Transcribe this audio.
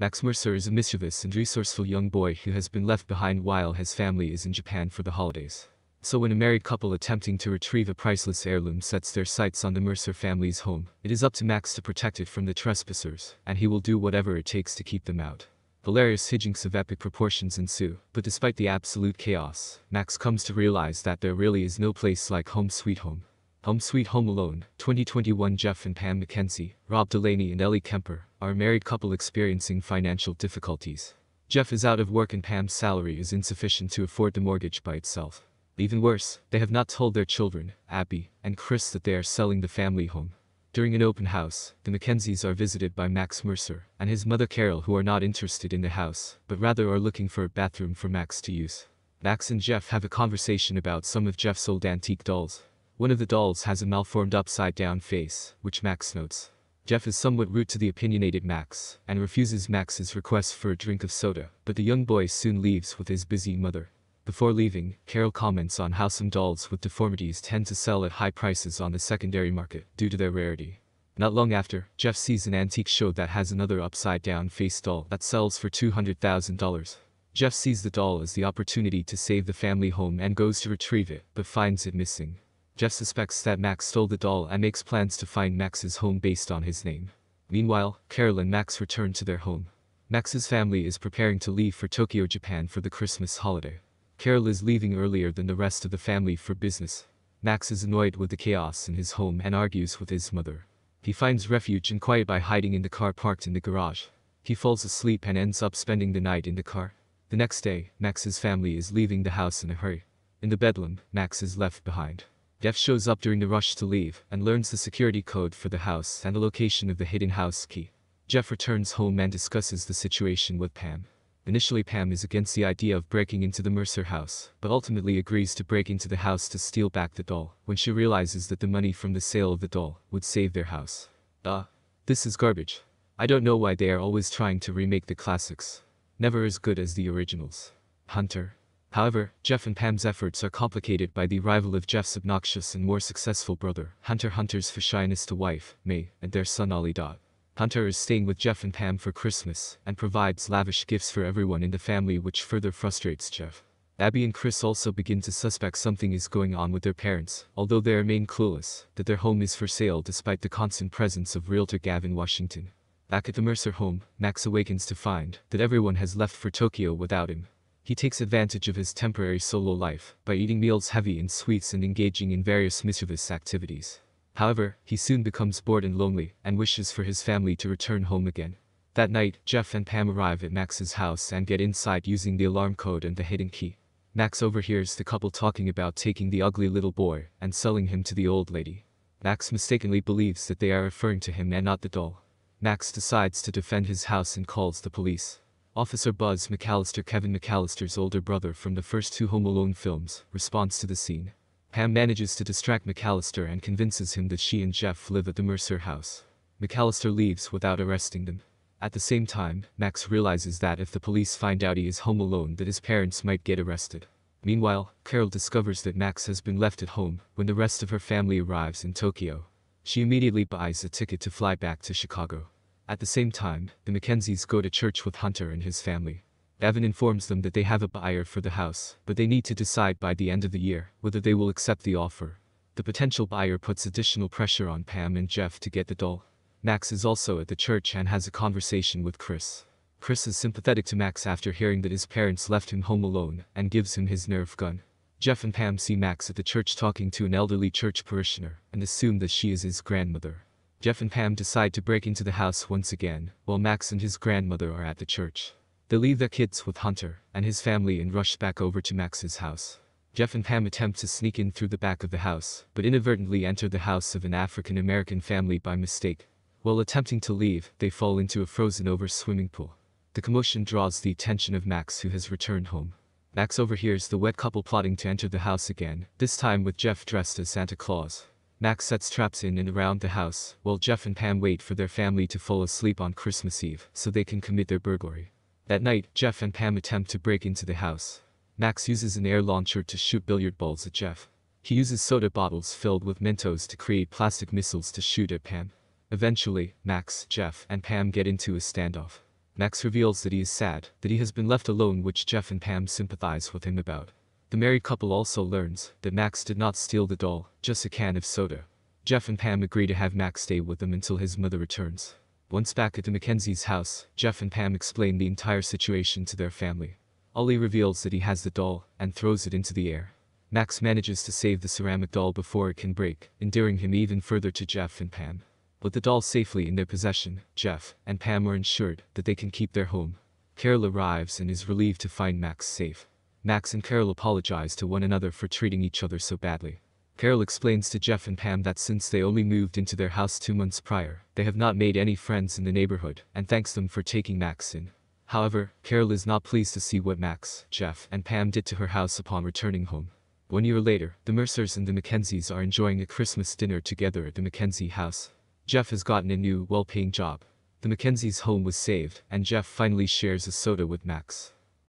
Max Mercer is a mischievous and resourceful young boy who has been left behind while his family is in Japan for the holidays. So when a married couple attempting to retrieve a priceless heirloom sets their sights on the Mercer family's home, it is up to Max to protect it from the trespassers, and he will do whatever it takes to keep them out. Hilarious hijinks of epic proportions ensue, but despite the absolute chaos, Max comes to realize that there really is no place like Home Sweet Home. Home Sweet Home Alone, 2021. Jeff and Pam McKenzie, Rob Delaney and Ellie Kemper, are a married couple experiencing financial difficulties. Jeff is out of work and Pam's salary is insufficient to afford the mortgage by itself. Even worse, they have not told their children, Abby and Chris, that they are selling the family home. During an open house, the Mackenzies are visited by Max Mercer and his mother Carol, who are not interested in the house, but rather are looking for a bathroom for Max to use. Max and Jeff have a conversation about some of Jeff's old antique dolls. One of the dolls has a malformed upside-down face, which Max notes. Jeff is somewhat rude to the opinionated Max and refuses Max's request for a drink of soda, but the young boy soon leaves with his busy mother. Before leaving, Carol comments on how some dolls with deformities tend to sell at high prices on the secondary market due to their rarity. Not long after, Jeff sees an antique show that has another upside-down face doll that sells for $200,000. Jeff sees the doll as the opportunity to save the family home and goes to retrieve it, but finds it missing. Jeff suspects that Max stole the doll and makes plans to find Max's home based on his name. Meanwhile, Carol and Max return to their home. Max's family is preparing to leave for Tokyo, Japan for the Christmas holiday. Carol is leaving earlier than the rest of the family for business. Max is annoyed with the chaos in his home and argues with his mother. He finds refuge and quiet by hiding in the car parked in the garage. He falls asleep and ends up spending the night in the car. The next day, Max's family is leaving the house in a hurry. In the bedroom, Max is left behind. Jeff shows up during the rush to leave and learns the security code for the house and the location of the hidden house key. Jeff returns home and discusses the situation with Pam. Initially, Pam is against the idea of breaking into the Mercer house, but ultimately agrees to break into the house to steal back the doll, when she realizes that the money from the sale of the doll would save their house. This is garbage. I don't know why they are always trying to remake the classics. Never as good as the originals. Hunter. However, Jeff and Pam's efforts are complicated by the arrival of Jeff's obnoxious and more successful brother, Hunter. Hunter's fashionista wife, May, and their son Ollie. Hunter is staying with Jeff and Pam for Christmas and provides lavish gifts for everyone in the family, which further frustrates Jeff. Abby and Chris also begin to suspect something is going on with their parents, although they remain clueless that their home is for sale despite the constant presence of realtor Gavin Washington. Back at the Mercer home, Max awakens to find that everyone has left for Tokyo without him. He takes advantage of his temporary solo life by eating meals heavy in sweets and engaging in various mischievous activities. However, he soon becomes bored and lonely and wishes for his family to return home again. That night, Jeff and Pam arrive at Max's house and get inside using the alarm code and the hidden key. Max overhears the couple talking about taking the ugly little boy and selling him to the old lady. Max mistakenly believes that they are referring to him and not the doll. Max decides to defend his house and calls the police. Officer Buzz McAllister, Kevin McAllister's older brother from the first two Home Alone films, responds to the scene. Pam manages to distract McAllister and convinces him that she and Jeff live at the Mercer house. McAllister leaves without arresting them. At the same time, Max realizes that if the police find out he is home alone, that his parents might get arrested. Meanwhile, Carol discovers that Max has been left at home when the rest of her family arrives in Tokyo. She immediately buys a ticket to fly back to Chicago. At the same time, the Mackenzies go to church with Hunter and his family. Gavin informs them that they have a buyer for the house, but they need to decide by the end of the year whether they will accept the offer. The potential buyer puts additional pressure on Pam and Jeff to get the doll. Max is also at the church and has a conversation with Chris. Chris is sympathetic to Max after hearing that his parents left him home alone and gives him his Nerf gun. Jeff and Pam see Max at the church talking to an elderly church parishioner and assume that she is his grandmother. Jeff and Pam decide to break into the house once again, while Max and his grandmother are at the church. They leave their kids with Hunter and his family and rush back over to Max's house. Jeff and Pam attempt to sneak in through the back of the house, but inadvertently enter the house of an African-American family by mistake. While attempting to leave, they fall into a frozen-over swimming pool. The commotion draws the attention of Max, who has returned home. Max overhears the wet couple plotting to enter the house again, this time with Jeff dressed as Santa Claus. Max sets traps in and around the house, while Jeff and Pam wait for their family to fall asleep on Christmas Eve so they can commit their burglary. That night, Jeff and Pam attempt to break into the house. Max uses an air launcher to shoot billiard balls at Jeff. He uses soda bottles filled with Mentos to create plastic missiles to shoot at Pam. Eventually, Max, Jeff, and Pam get into a standoff. Max reveals that he is sad, that he has been left alone, which Jeff and Pam sympathize with him about. The married couple also learns that Max did not steal the doll, just a can of soda. Jeff and Pam agree to have Max stay with them until his mother returns. Once back at the Mackenzies' house, Jeff and Pam explain the entire situation to their family. Ollie reveals that he has the doll and throws it into the air. Max manages to save the ceramic doll before it can break, endearing him even further to Jeff and Pam. With the doll safely in their possession, Jeff and Pam are ensured that they can keep their home. Carol arrives and is relieved to find Max safe. Max and Carol apologize to one another for treating each other so badly. Carol explains to Jeff and Pam that since they only moved into their house 2 months prior, they have not made any friends in the neighborhood, and thanks them for taking Max in. However, Carol is not pleased to see what Max, Jeff, and Pam did to her house upon returning home. 1 year later, the Mercers and the Mackenzies are enjoying a Christmas dinner together at the Mackenzie house. Jeff has gotten a new, well-paying job. The Mackenzies' home was saved, and Jeff finally shares a soda with Max.